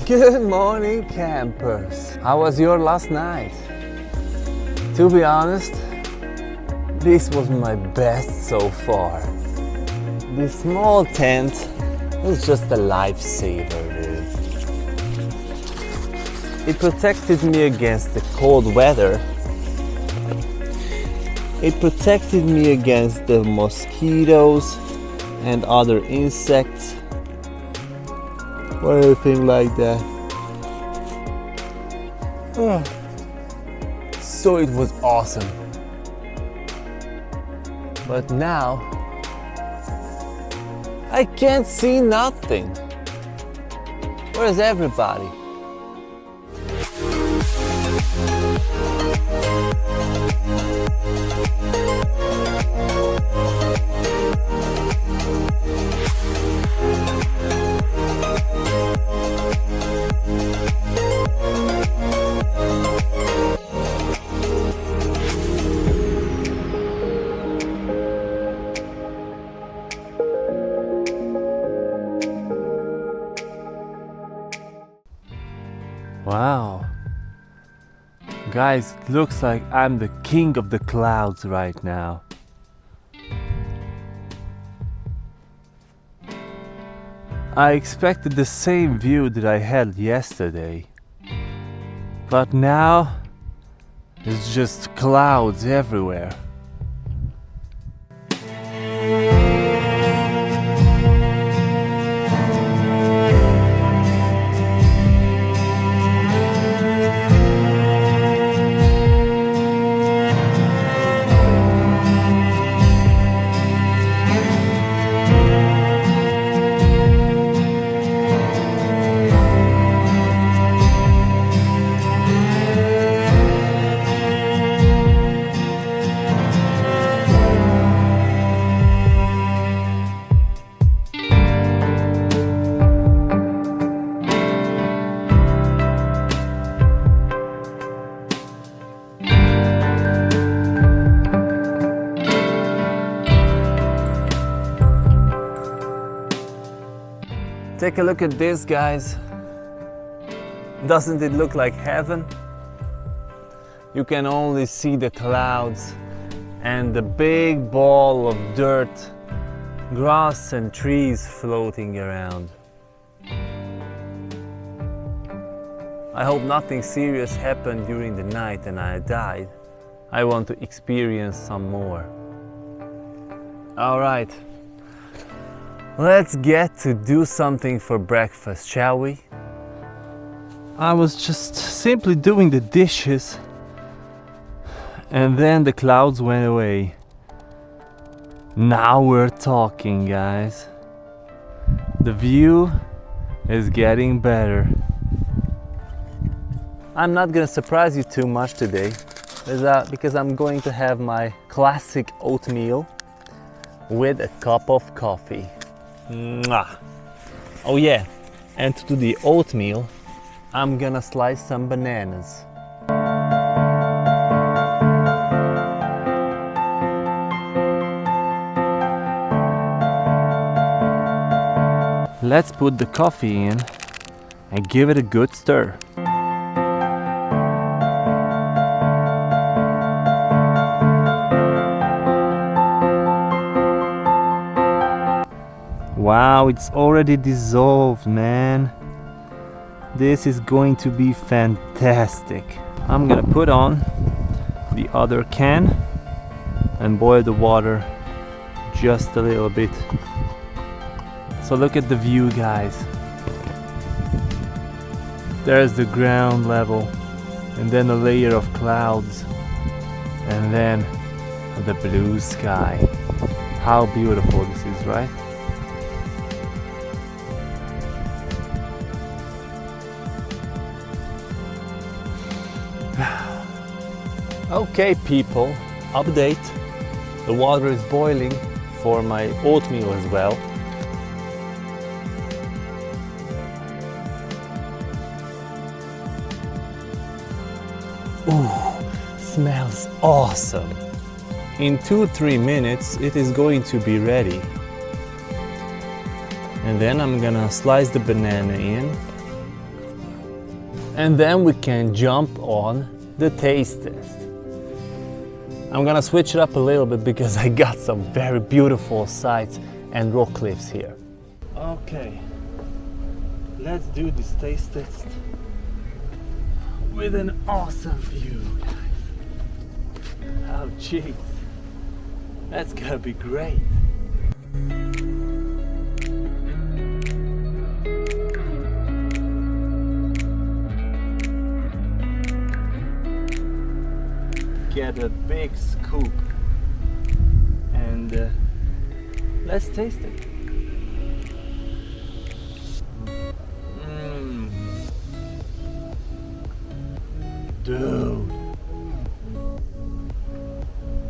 Good morning, campers. How was your last night? To be honest, this was my best so far. This small tent is just a lifesaver, dude. It protected me against the cold weather. It protected me against the mosquitoes and other insects or anything like that. So it was awesome. But now I can't see nothing. Where's everybody? Wow. Guys, it looks like I'm the king of the clouds right now. I expected the same view that I had yesterday. But now, it's just clouds everywhere. Take a look at this, guys. Doesn't it look like heaven? You can only see the clouds and the big ball of dirt, grass and trees floating around. I hope nothing serious happened during the night and I died. I want to experience some more. All right. Let's get to do something for breakfast, shall we? I was just simply doing the dishes and then the clouds went away. Now we're talking, guys. The view is getting better. I'm not gonna surprise you too much today because I'm going to have my classic oatmeal with a cup of coffee. Mwah. Oh yeah, and to do the oatmeal, I'm gonna slice some bananas. Let's put the coffee in and give it a good stir. Wow, it's already dissolved, man. This is going to be fantastic. I'm gonna put on the other can and boil the water just a little bit. So look at the view, guys. There's the ground level and then a layer of clouds and then the blue sky. How beautiful this is, right? Okay, people, update. The water is boiling for my oatmeal as well. Ooh, smells awesome. In 2-3 minutes it is going to be ready. And then I'm gonna slice the banana in and then we can jump on the taste test. I'm gonna switch it up a little bit because I got some very beautiful sights and rock cliffs here. Okay, let's do this taste test with an awesome view, guys. Oh jeez, that's gonna be great. Get a big scoop and let's taste it. Dude,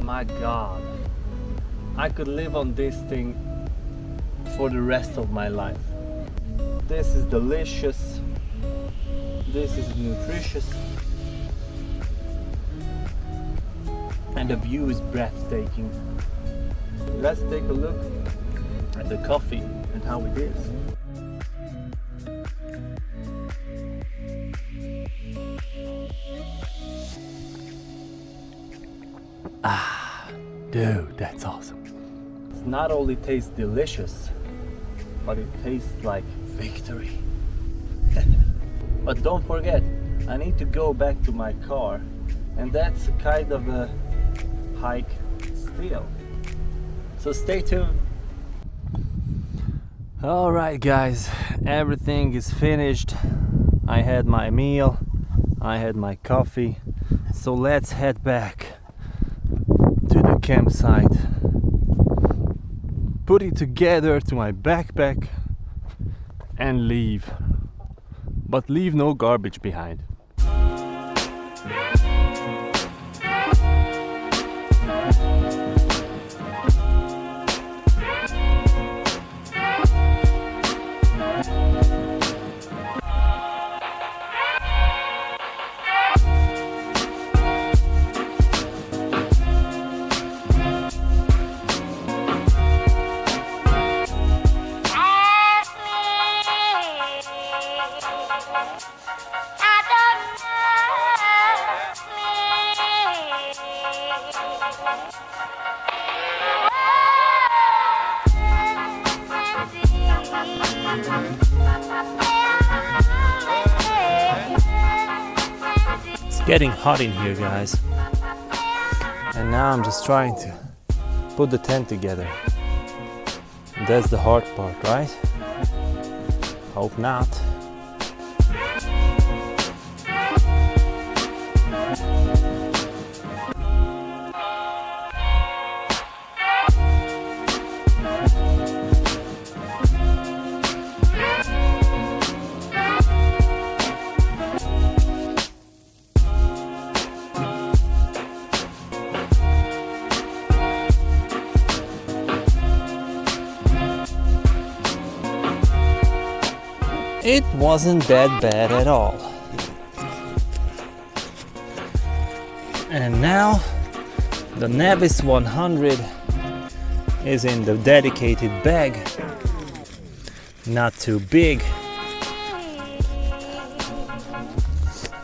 my God, I could live on this thing for the rest of my life. This is delicious, this is nutritious, and the view is breathtaking. Let's take a look at the coffee and how it is. Ah, dude, that's awesome. It not only tastes delicious, but it tastes like victory. But don't forget, I need to go back to my car, and that's kind of a hike still. So stay tuned. Alright guys, everything is finished. I had my meal, I had my coffee, so let's head back to the campsite. Put it together to my backpack and leave. But leave no garbage behind. It's getting hot in here, guys, and now I'm just trying to put the tent together. That's the hard part, right? Hope not. It wasn't that bad at all. And now the Nevis 100 is in the dedicated bag. Not too big,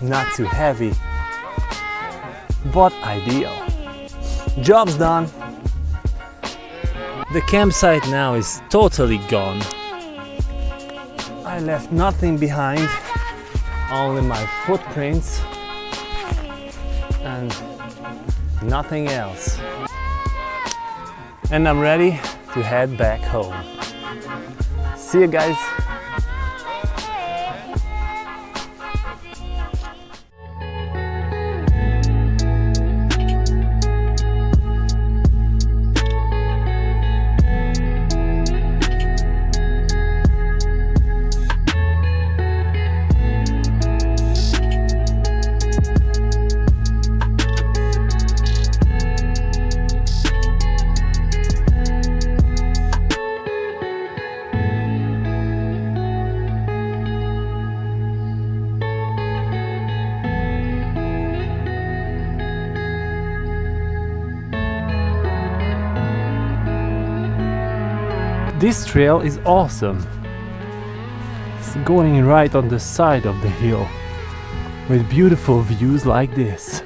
not too heavy, but ideal. Job's done. The campsite now is totally gone. I left nothing behind, only my footprints and nothing else. And I'm ready to head back home. See you guys. This trail is awesome. It's going right on the side of the hill. with beautiful views like this.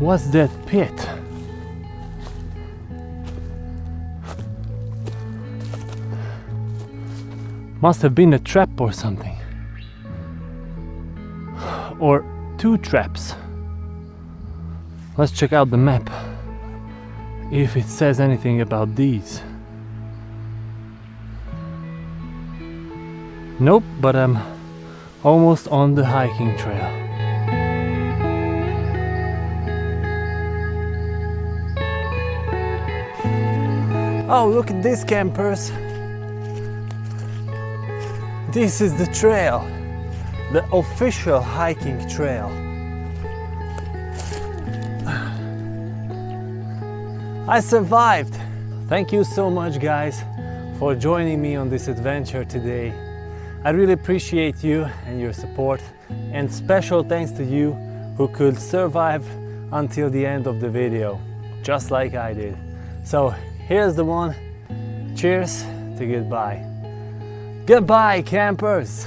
What's that pit? Must have been a trap or something. Or two traps. Let's check out the map, if it says anything about these. Nope, but I'm almost on the hiking trail. Oh, look at this, campers! This is the trail, the official hiking trail. I survived! Thank you so much, guys, for joining me on this adventure today. I really appreciate you and your support, and special thanks to you who could survive until the end of the video, just like I did. So here's the one. Cheers to goodbye. Goodbye, campers!